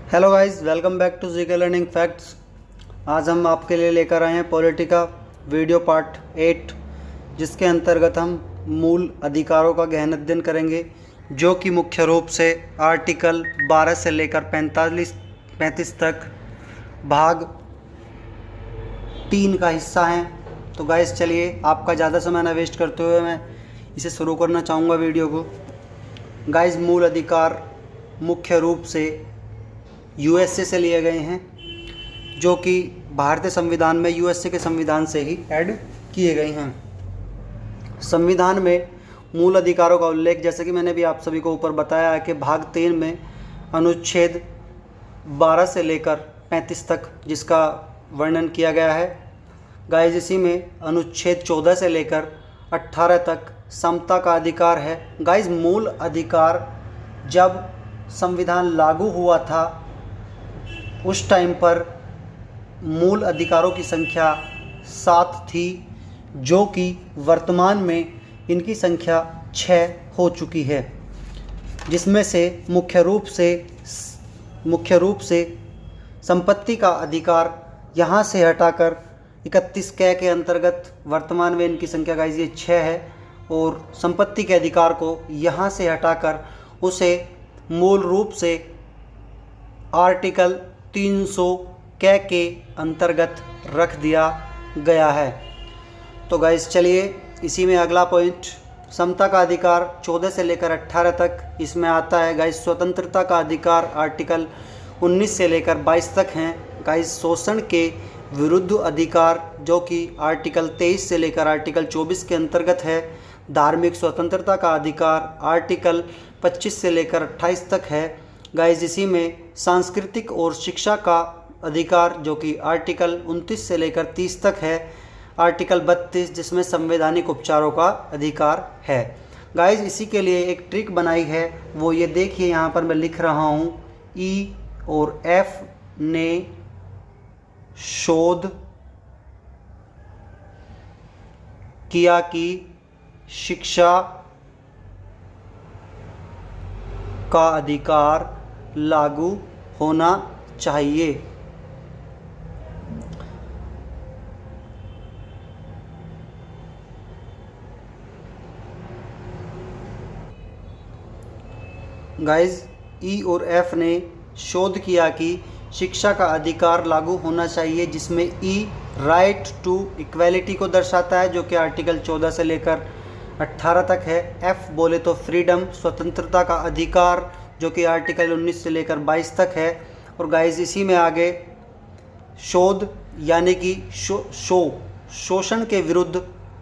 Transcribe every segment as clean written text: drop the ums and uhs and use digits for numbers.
Hello guys, welcome back to GK learning facts. आज हम आपके लिए लेकर आए हैं पॉलिटिका वीडियो पार्ट 8, जिसके अंतर्गत हम मूल अधिकारों का गहन अध्ययन करेंगे, जो कि मुख्य रूप से आर्टिकल 12 से लेकर 35 तक भाग 3 का हिस्सा हैं। तो गाइस चलिए, आपका ज़्यादा समय ना वेस्ट करते हुए मैं इसे शुरू करना चाहूँगा वीडियो को। गाइस, मूल अधिकार मुख्य रूप से यूएसए से लिए गए हैं, जो कि भारतीय संविधान में यूएसए के संविधान से ही ऐड किए गए हैं। संविधान में मूल अधिकारों का उल्लेख, जैसे कि मैंने भी आप सभी को ऊपर बताया है, कि भाग 3 में अनुच्छेद 12 से लेकर 35 तक जिसका वर्णन किया गया है। गाइस, इसी में अनुच्छेद 14 से लेकर 18 तक समता का अधिकार है। गाइस, मूल अधिकार जब संविधान लागू हुआ था उस टाइम पर मूल अधिकारों की संख्या 7 थी, जो कि वर्तमान में इनकी संख्या 6 हो चुकी है, जिसमें से मुख्य रूप से संपत्ति का अधिकार यहाँ से हटाकर 31 कै के अंतर्गत वर्तमान में इनकी संख्या गाइस ये 6 है, और संपत्ति के अधिकार को यहाँ से हटाकर उसे मूल रूप से आर्टिकल 300 कै के अंतर्गत रख दिया गया है। तो गाइस चलिए, इसी में अगला पॉइंट समता का अधिकार 14 से लेकर 18 तक इसमें आता है। गाइस, स्वतंत्रता का अधिकार आर्टिकल 19 से लेकर 22 तक हैं। गाइस, शोषण के विरुद्ध अधिकार, जो कि आर्टिकल 23 से लेकर आर्टिकल 24 के अंतर्गत है। धार्मिक स्वतंत्रता का अधिकार आर्टिकल 25 से लेकर 28 तक है। गाइस, इसी में सांस्कृतिक और शिक्षा का अधिकार, जो कि आर्टिकल 29 से लेकर 30 तक है। आर्टिकल 32 जिसमें संवैधानिक उपचारों का अधिकार है। गाइस, इसी के लिए एक ट्रिक बनाई है, वो ये देखिए, यहाँ पर मैं लिख रहा हूँ, ई और एफ ने शोध किया कि शिक्षा का अधिकार लागू होना चाहिए। गाइस, ई और एफ ने शोध किया कि शिक्षा का अधिकार लागू होना चाहिए, जिसमें ई राइट टू इक्वेलिटी को दर्शाता है, जो कि आर्टिकल 14 से लेकर 18 तक है। एफ बोले तो फ्रीडम स्वतंत्रता का अधिकार, जो कि आर्टिकल 19 से लेकर 22 तक है। और गाइस, इसी में आगे शोध यानी कि शोषण के विरुद्ध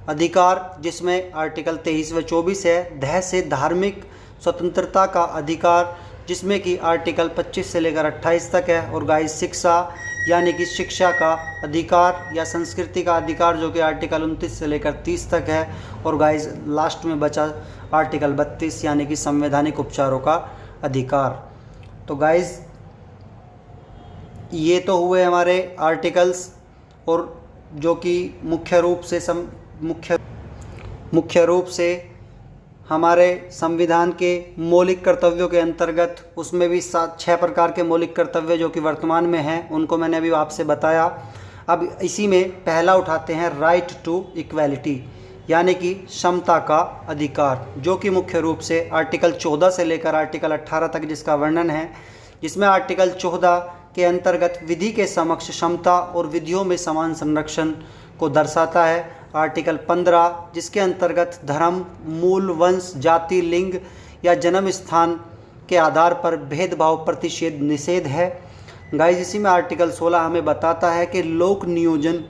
अधिकार, जिसमें आर्टिकल 23 व 24 है। दह से धार्मिक स्वतंत्रता का अधिकार, जिसमें कि आर्टिकल 25 से लेकर 28 तक है। और गाइस, शिक्षा यानी कि शिक्षा का अधिकार या संस्कृति का अधिकार, जो कि आर्टिकल 29 से लेकर 30 तक है। और गाइस, लास्ट में बचा आर्टिकल 32 यानी कि संवैधानिक उपचारों का अधिकार। तो गाइस, ये तो हुए हमारे आर्टिकल्स, और जो कि मुख्य रूप से हमारे संविधान के मौलिक कर्तव्यों के अंतर्गत, उसमें भी 6 प्रकार के मौलिक कर्तव्य जो कि वर्तमान में हैं, उनको मैंने अभी आपसे बताया। अब इसी में पहला उठाते हैं, राइट टू इक्वेलिटी यानी कि समता का अधिकार, जो कि मुख्य रूप से आर्टिकल 14 से लेकर आर्टिकल 18 तक जिसका वर्णन है। जिसमें आर्टिकल 14 के अंतर्गत विधि के समक्ष समता और विधियों में समान संरक्षण को दर्शाता है। आर्टिकल 15 जिसके अंतर्गत धर्म, मूल, वंश, जाति, लिंग या जन्म स्थान के आधार पर भेदभाव प्रतिषेध निषेध है। गाइस, इसी में आर्टिकल 16 हमें बताता है कि लोक नियोजन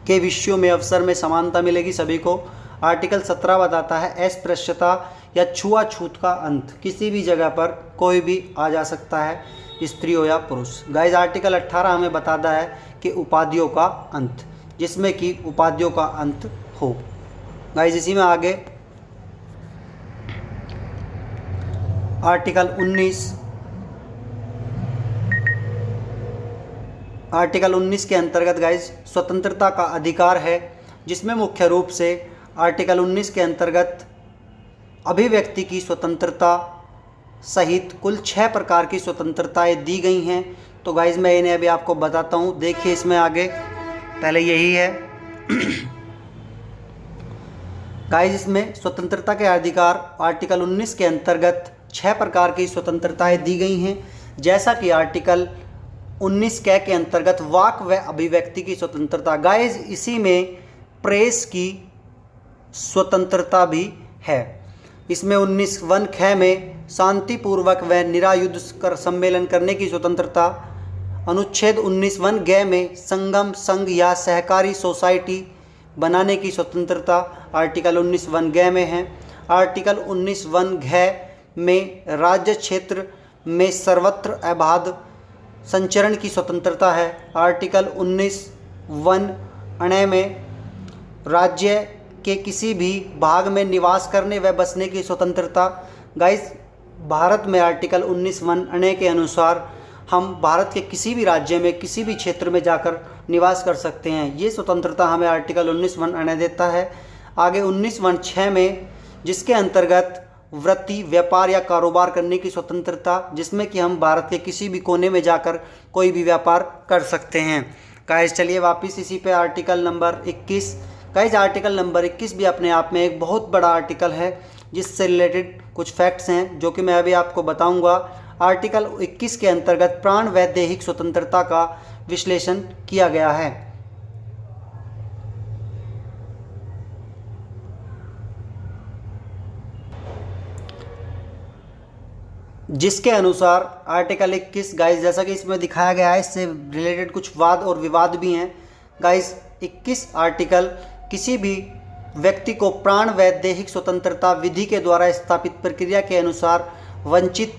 के विषयों में अवसर में समानता मिलेगी सभी को। आर्टिकल 17 बताता है अस्पृश्यता या छुआछूत का अंत, किसी भी जगह पर कोई भी आ जा सकता है, स्त्री हो या पुरुष। गाइस, आर्टिकल 18 हमें बताता है कि उपाधियों का अंत, जिसमें कि उपाधियों का अंत हो। गाइस, इसी में आगे आर्टिकल 19 के अंतर्गत गाइस स्वतंत्रता का अधिकार है, जिसमें मुख्य रूप से आर्टिकल 19 के अंतर्गत अभिव्यक्ति की स्वतंत्रता, सहित कुल 6 प्रकार की स्वतंत्रताएं दी गई हैं। तो गाइज मैं इन्हें अभी आपको बताता हूँ। देखिए इसमें आगे पहले यही है गाइज, इसमें स्वतंत्रता के अधिकार आर्टिकल 19 के अंतर्गत 6 प्रकार की स्वतंत्रताएं दी गई हैं। जैसा कि आर्टिकल 19 के अंतर्गत वाक व अभिव्यक्ति की स्वतंत्रता। गाइज इसी में प्रेस की स्वतंत्रता भी है। इसमें 19(1) ख में शांतिपूर्वक व निरायुध कर सम्मेलन करने की स्वतंत्रता। अनुच्छेद 19(1) ग में संगम, संघ या सहकारी सोसाइटी बनाने की स्वतंत्रता आर्टिकल 19(1) ग में है। आर्टिकल 19(1) घ में राज्य क्षेत्र में सर्वत्र अबाध संचरण की स्वतंत्रता है। आर्टिकल 19(1) अण में राज्य के किसी भी भाग में निवास करने व बसने की स्वतंत्रता। गाइस भारत में आर्टिकल 19(1) अण के अनुसार हम भारत के किसी भी राज्य में किसी भी क्षेत्र में जाकर निवास कर सकते हैं। ये स्वतंत्रता हमें आर्टिकल 19(1) अण देता है। आगे 19(1) छ में जिसके अंतर्गत वृत्ति, व्यापार या कारोबार करने की स्वतंत्रता, जिसमें कि हम भारत के किसी भी कोने में जाकर कोई भी व्यापार कर सकते हैं। गाइस चलिए वापस इसी पे article number 21। Guys article number 21 भी अपने आप में एक बहुत बड़ा आर्टिकल है, जिससे रिलेटेड कुछ फैक्ट्स हैं जो कि मैं अभी आपको बताऊंगा। आर्टिकल 21 के अंतर्गत प्राण व दैहिक स्वतंत्रता का विश्लेषण किया गया है। जिसके अनुसार आर्टिकल 21 गाइस, जैसा कि इसमें दिखाया गया है, इससे रिलेटेड कुछ वाद और विवाद भी हैं। गाइस 21 आर्टिकल किसी भी व्यक्ति को प्राण व दैहिक स्वतंत्रता विधि के द्वारा स्थापित प्रक्रिया के अनुसार वंचित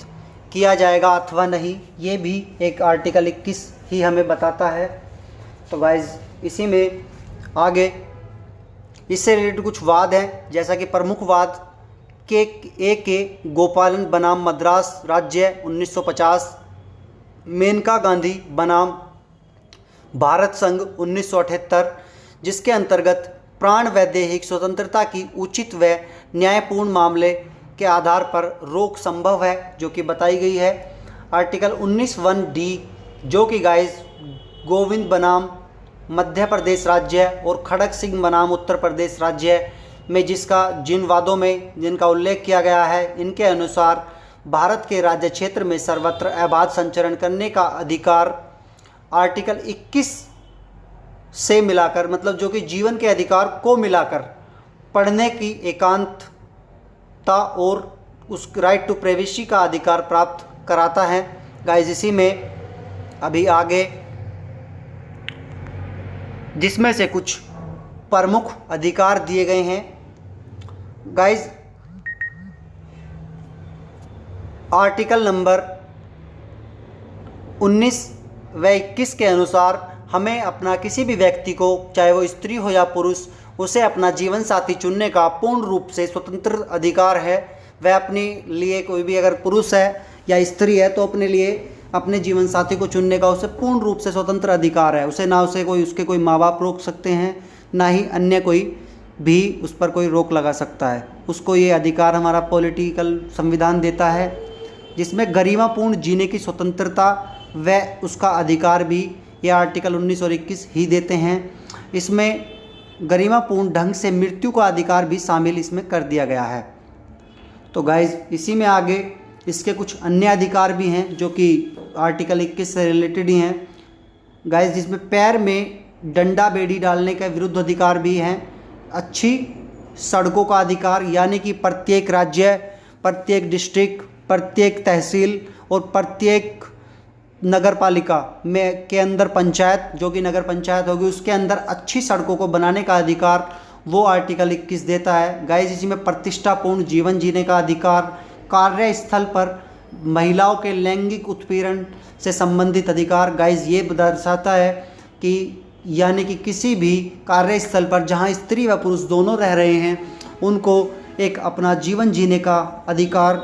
किया जाएगा अथवा नहीं, ये भी एक आर्टिकल 21 ही हमें बताता है। तो गाइस इसी में आगे इससे रिलेटेड कुछ वाद हैं, जैसा कि प्रमुख वाद के गोपालन बनाम मद्रास राज्य 1950, मेनका गांधी बनाम भारत संघ 1978, जिसके अंतर्गत प्राण व दैहिक स्वतंत्रता की उचित व न्यायपूर्ण मामले के आधार पर रोक संभव है, जो कि बताई गई है। आर्टिकल 19(1) डी, जो कि गाइस गोविंद बनाम मध्य प्रदेश राज्य और खड़क सिंह बनाम उत्तर प्रदेश राज्य में जिन वादों में जिनका उल्लेख किया गया है, इनके अनुसार भारत के राज्य क्षेत्र में सर्वत्र अबाध संचरण करने का अधिकार आर्टिकल 21 से मिलाकर, मतलब जो कि जीवन के अधिकार को मिलाकर पढ़ने की एकांतता और उस राइट टू प्राइवेसी का अधिकार प्राप्त कराता है। गाइस इसी में अभी आगे जिसमें से कुछ प्रमुख अधिकार दिए गए हैं। गाइस आर्टिकल नंबर 19 व 21 के अनुसार हमें अपना किसी भी व्यक्ति को, चाहे वो स्त्री हो या पुरुष, उसे अपना जीवन साथी चुनने का पूर्ण रूप से स्वतंत्र अधिकार है। वह अपने लिए, कोई भी अगर पुरुष है या स्त्री है, तो अपने लिए अपने जीवन साथी को चुनने का उसे पूर्ण रूप से स्वतंत्र अधिकार है। उसे ना उसे कोई, उसके कोई माँ बाप रोक सकते हैं, ना ही अन्य कोई भी उस पर कोई रोक लगा सकता है। उसको ये अधिकार हमारा पॉलिटिकल संविधान देता है, जिसमें गरिमापूर्ण जीने की स्वतंत्रता व उसका अधिकार भी ये आर्टिकल 19 और 21 ही देते हैं। इसमें गरिमापूर्ण ढंग से मृत्यु का अधिकार भी शामिल इसमें कर दिया गया है। तो गाइज इसी में आगे इसके कुछ अन्य अधिकार भी हैं, जो कि आर्टिकल 21 से रिलेटेड ही हैं। गाइज जिसमें पैर में डंडा बेड़ी डालने का विरुद्ध अधिकार भी हैं। अच्छी सड़कों का अधिकार, यानी कि प्रत्येक राज्य, प्रत्येक डिस्ट्रिक्ट, प्रत्येक तहसील और प्रत्येक नगर पालिका में के अंदर पंचायत, जो कि नगर पंचायत होगी, उसके अंदर अच्छी सड़कों को बनाने का अधिकार वो आर्टिकल 21 देता है। गाइस इसी में प्रतिष्ठापूर्ण जीवन जीने का अधिकार, कार्यस्थल पर महिलाओं के लैंगिक उत्पीड़न से संबंधित अधिकार। गाइस ये दर्शाता है कि यानी कि किसी भी कार्यस्थल पर जहां स्त्री व पुरुष दोनों रह रहे हैं, उनको एक अपना जीवन जीने का अधिकार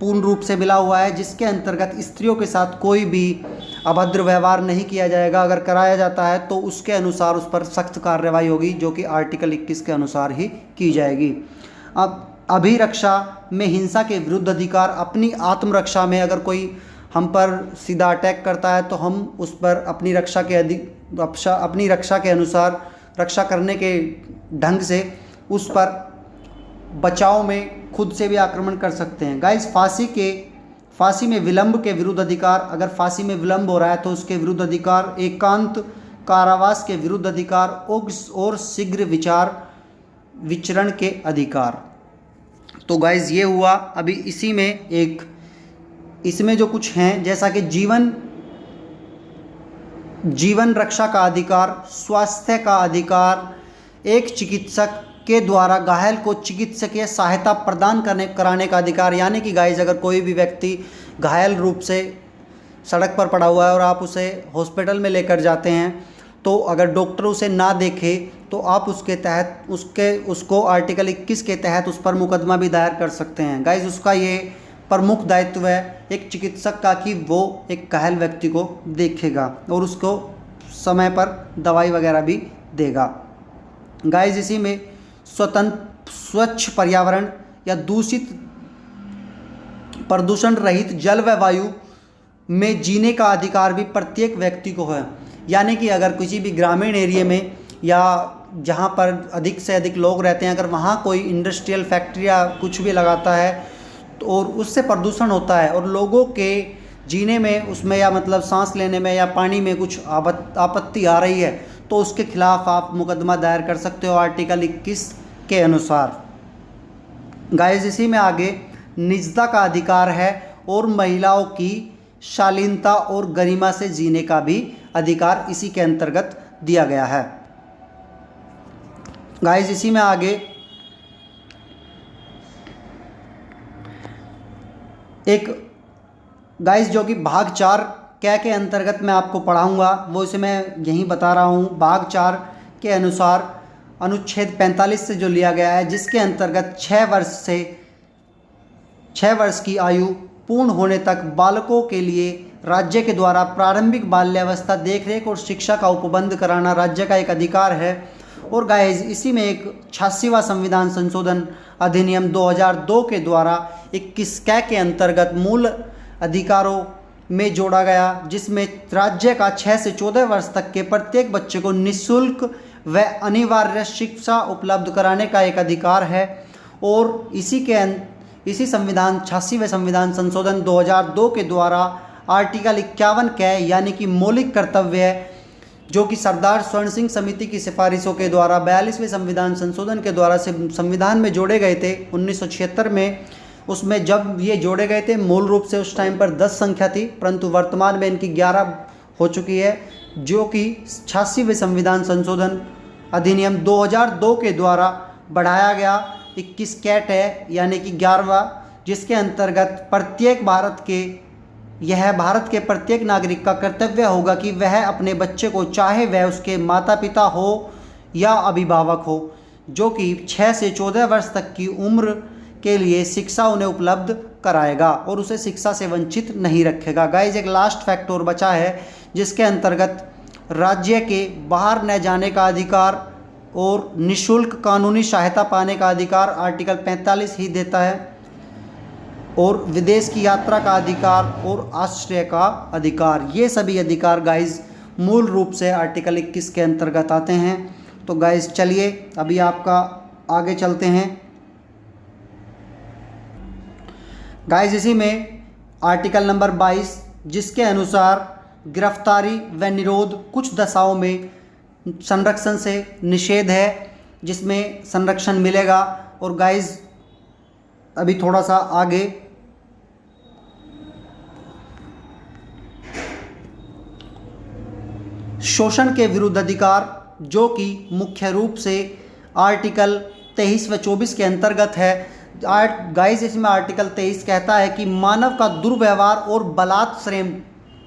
पूर्ण रूप से मिला हुआ है, जिसके अंतर्गत स्त्रियों के साथ कोई भी अभद्र व्यवहार नहीं किया जाएगा। अगर कराया जाता है तो उसके अनुसार उस पर सख्त कार्रवाई होगी, जो कि आर्टिकल 21 के अनुसार ही की जाएगी। अब अभिरक्षा में हिंसा के विरुद्ध अधिकार, अपनी आत्मरक्षा में अगर कोई हम पर सीधा अटैक करता है तो हम उस पर अपनी रक्षा के अनुसार रक्षा करने के ढंग से उस पर बचाव में खुद से भी आक्रमण कर सकते हैं। गाइस, फांसी में विलंब के विरुद्ध अधिकार, अगर फांसी में विलंब हो रहा है तो उसके विरुद्ध अधिकार, एकांत कारावास के विरुद्ध अधिकार और शीघ्र विचरण के अधिकार। तो गाइस ये हुआ। अभी इसमें जो कुछ हैं, जैसा कि जीवन रक्षा का अधिकार, स्वास्थ्य का अधिकार, एक चिकित्सक के द्वारा घायल को चिकित्सकीय सहायता प्रदान कराने का अधिकार। यानी कि गाइस, अगर कोई भी व्यक्ति घायल रूप से सड़क पर पड़ा हुआ है और आप उसे हॉस्पिटल में लेकर जाते हैं, तो अगर डॉक्टर उसे ना देखे तो आप उसको आर्टिकल 21 के तहत उस पर मुकदमा भी दायर कर सकते हैं। गाइस, उसका ये प्रमुख दायित्व है एक चिकित्सक का कि वो एक घायल व्यक्ति को देखेगा और उसको समय पर दवाई वगैरह भी देगा। गाइस, इसी में स्वच्छ पर्यावरण या प्रदूषण रहित जल व वायु में जीने का अधिकार भी प्रत्येक व्यक्ति को है। यानी कि अगर किसी भी ग्रामीण एरिया में या जहाँ पर अधिक से अधिक लोग रहते हैं, अगर वहाँ कोई इंडस्ट्रियल फैक्ट्री या कुछ भी लगाता है तो और उससे प्रदूषण होता है और लोगों के जीने में उसमें या मतलब सांस लेने में या पानी में कुछ आपत्ति आ रही है, तो उसके खिलाफ आप मुकदमा दायर कर सकते हो आर्टिकल 21 के अनुसार। गाइस, इसी में आगे निजता का अधिकार है और महिलाओं की शालीनता और गरिमा से जीने का भी अधिकार इसी के अंतर्गत दिया गया है। गाइस, इसी में आगे एक गाइस जो कि भाग 4 के अंतर्गत मैं आपको पढ़ाऊंगा, वो इसे मैं यहीं बता रहा हूँ। भाग 4 के अनुसार अनुच्छेद 45 से जो लिया गया है, जिसके अंतर्गत 6 वर्ष की आयु पूर्ण होने तक बालकों के लिए राज्य के द्वारा प्रारंभिक बाल्यावस्था देखरेख और शिक्षा का उपबंध कराना राज्य का एक अधिकार है। और गाइस, इसी में एक 86वां संविधान संशोधन अधिनियम 2002 के द्वारा 21 के अंतर्गत मूल अधिकारों में जोड़ा गया, जिसमें राज्य का 6 से 14 वर्ष तक के प्रत्येक बच्चे को निःशुल्क व अनिवार्य शिक्षा उपलब्ध कराने का एक अधिकार है। और इसी संविधान 86वें संविधान संशोधन 2002 के द्वारा आर्टिकल 51 के यानी कि मौलिक कर्तव्य, जो कि सरदार स्वर्ण सिंह समिति की सिफारिशों के द्वारा 42वें संविधान संशोधन के द्वारा से संविधान में जोड़े गए थे 1976 में। उसमें जब ये जोड़े गए थे, मूल रूप से उस टाइम पर 10 संख्या थी, परंतु वर्तमान में इनकी 11 हो चुकी है, जो कि 86वें संविधान संशोधन अधिनियम 2002 के द्वारा बढ़ाया गया 21 कैट है, यानी कि 11वां, जिसके अंतर्गत भारत के प्रत्येक नागरिक का कर्तव्य होगा कि वह अपने बच्चे को, चाहे वह उसके माता पिता हो या अभिभावक हो, जो कि 6 से 14 वर्ष तक की उम्र के लिए शिक्षा उन्हें उपलब्ध कराएगा और उसे शिक्षा से वंचित नहीं रखेगा। गाइस, एक लास्ट फैक्ट और बचा है, जिसके अंतर्गत राज्य के बाहर न जाने का अधिकार और निःशुल्क कानूनी सहायता पाने का अधिकार आर्टिकल 45 ही देता है, और विदेश की यात्रा का अधिकार और आश्रय का अधिकार। ये सभी अधिकार गाइस मूल रूप से आर्टिकल 21 के अंतर्गत आते हैं। तो गाइस, चलिए अभी आपका आगे चलते हैं। गाइस, इसी में आर्टिकल नंबर 22, जिसके अनुसार गिरफ्तारी व निरोध कुछ दशाओं में संरक्षण से निषेध है, जिसमें संरक्षण मिलेगा। और गाइस, अभी थोड़ा सा आगे शोषण के विरुद्ध अधिकार, जो कि मुख्य रूप से आर्टिकल 23 व 24 के अंतर्गत है। गाइस, इसमें आर्टिकल 23 कहता है कि मानव का दुर्व्यवहार और बलात्कार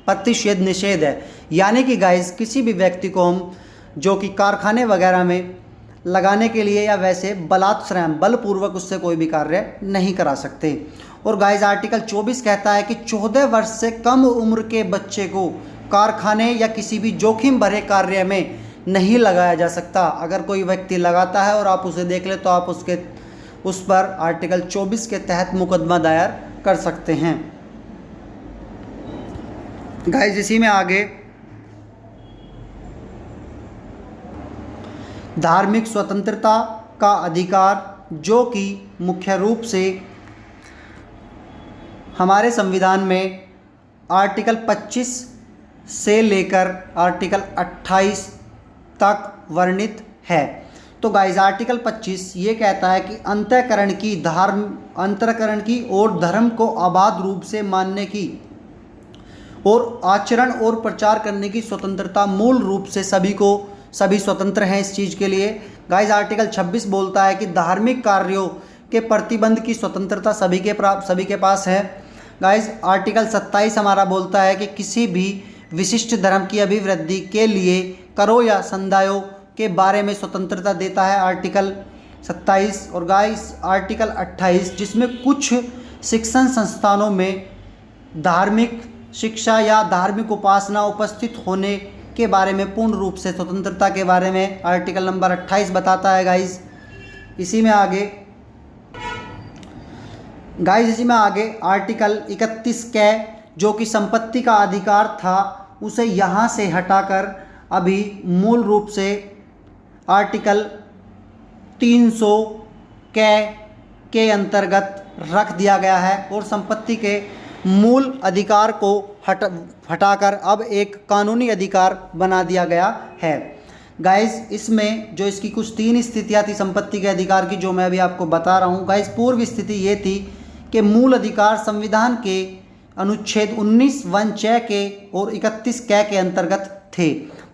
प्रतिषेध निषेध है। यानी कि गाइस, किसी भी व्यक्ति को हम जो कि कारखाने वगैरह में लगाने के लिए या वैसे बलपूर्वक उससे कोई भी कार्य नहीं करा सकते। और गाइस, आर्टिकल 24 कहता है कि 14 वर्ष से कम उम्र के बच्चे को कारखाने या किसी भी जोखिम भरे कार्य में नहीं लगाया जा सकता। अगर कोई व्यक्ति लगाता है और आप उसे देख ले तो आप उस पर आर्टिकल 24 के तहत मुकदमा दायर कर सकते हैं। गाइस इसी में आगे धार्मिक स्वतंत्रता का अधिकार, जो कि मुख्य रूप से हमारे संविधान में आर्टिकल 25 से लेकर आर्टिकल 28 तक वर्णित है। तो गाइस आर्टिकल 25 ये कहता है कि अंतःकरण की और धर्म को अबाध रूप से मानने की और आचरण और प्रचार करने की स्वतंत्रता मूल रूप से सभी स्वतंत्र हैं इस चीज़ के लिए। गाइस आर्टिकल 26 बोलता है कि धार्मिक कार्यों के प्रतिबंध की स्वतंत्रता सभी के पास है। गाइस आर्टिकल 27 हमारा बोलता है कि किसी भी विशिष्ट धर्म की अभिवृद्धि के लिए करों या संदायों के बारे में स्वतंत्रता देता है आर्टिकल 27। और गाइस आर्टिकल 28 जिसमें कुछ शिक्षण संस्थानों में धार्मिक शिक्षा या धार्मिक उपासना उपस्थित होने के बारे में पूर्ण रूप से स्वतंत्रता के बारे में आर्टिकल नंबर 28 बताता है। गाइस इसी में आगे आर्टिकल 31 के जो कि संपत्ति का अधिकार था उसे यहाँ से हटाकर अभी मूल रूप से आर्टिकल 300 के अंतर्गत रख दिया गया है और संपत्ति के मूल अधिकार को हटाकर अब एक कानूनी अधिकार बना दिया गया है। गाइस इसमें जो इसकी कुछ 3 स्थितियाँ थी संपत्ति के अधिकार की, जो मैं अभी आपको बता रहा हूँ। गाइस पूर्व स्थिति ये थी कि मूल अधिकार संविधान के अनुच्छेद 19 वन च के और 31 के अंतर्गत थे,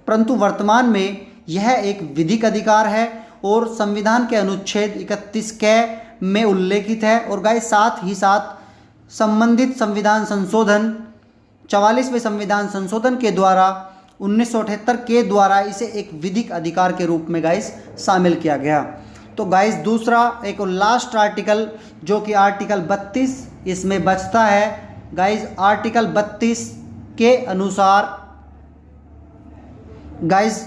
परंतु वर्तमान में यह एक विधिक अधिकार है और संविधान के अनुच्छेद 31 के में उल्लेखित है। और गाइस साथ ही साथ संबंधित संविधान संशोधन 44वें संविधान संशोधन के द्वारा 1978 के द्वारा इसे एक विधिक अधिकार के रूप में गाइस शामिल किया गया। तो गाइस दूसरा एक लास्ट आर्टिकल जो कि आर्टिकल 32 इसमें बचता है। गाइस आर्टिकल 32 के अनुसार गाइस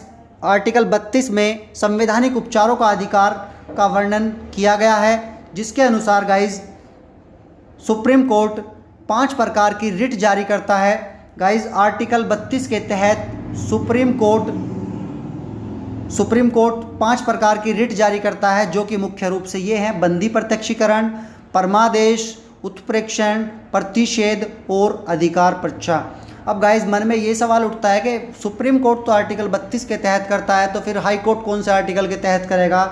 आर्टिकल 32 में संवैधानिक उपचारों का अधिकार का वर्णन किया गया है, जिसके अनुसार गाइस सुप्रीम कोर्ट 5 प्रकार की रिट जारी करता है। गाइस आर्टिकल 32 के तहत सुप्रीम कोर्ट 5 प्रकार की रिट जारी करता है, जो कि मुख्य रूप से ये हैं: बंदी प्रत्यक्षीकरण, परमादेश, उत्प्रेक्षण, प्रतिषेध और अधिकार परीक्षा। अब गाइस मन में ये सवाल उठता है कि सुप्रीम कोर्ट तो आर्टिकल 32 के तहत करता है, तो फिर हाई कोर्ट कौन से आर्टिकल के तहत करेगा?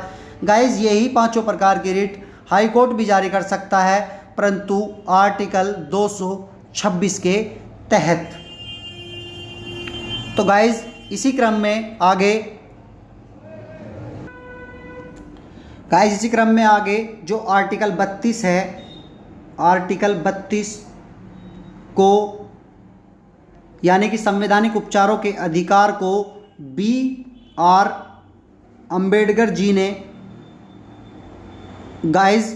गाइस यही 5 प्रकार की रिट हाई कोर्ट भी जारी कर सकता है, परंतु आर्टिकल 226 के तहत। तो गाइस इसी क्रम में आगे जो आर्टिकल 32 है, आर्टिकल 32 को यानी कि संवैधानिक उपचारों के अधिकार को B.R. अम्बेडकर जी ने गाइस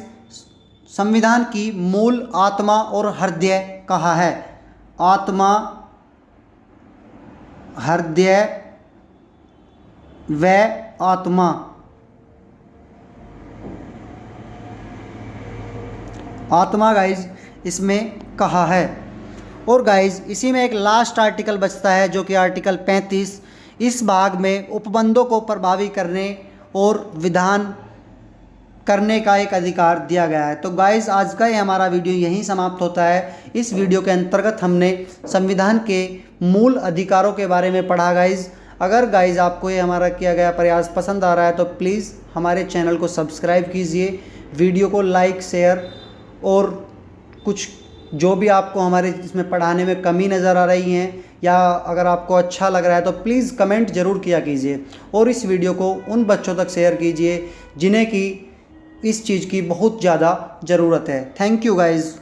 संविधान की मूल आत्मा और हृदय कहा है। आत्मा, हृदय व आत्मा। आत्मा गाइस इसमें कहा है। और गाइस इसी में एक लास्ट आर्टिकल बचता है जो कि आर्टिकल 35। इस भाग में उपबंधों को प्रभावी करने और विधान करने का एक अधिकार दिया गया है। तो गाइस आज का ये हमारा वीडियो यहीं समाप्त होता है। इस वीडियो के अंतर्गत हमने संविधान के मूल अधिकारों के बारे में पढ़ा। गाइस अगर गाइस आपको ये हमारा किया गया प्रयास पसंद आ रहा है तो प्लीज़ हमारे चैनल को सब्सक्राइब कीजिए, वीडियो को लाइक, शेयर और कुछ जो भी आपको हमारे इसमें पढ़ाने में कमी नज़र आ रही हैं या अगर आपको अच्छा लग रहा है तो प्लीज़ कमेंट ज़रूर किया कीजिए और इस वीडियो को उन बच्चों तक शेयर कीजिए जिन्हें कि इस चीज़ की बहुत ज़्यादा ज़रूरत है। Thank you guys.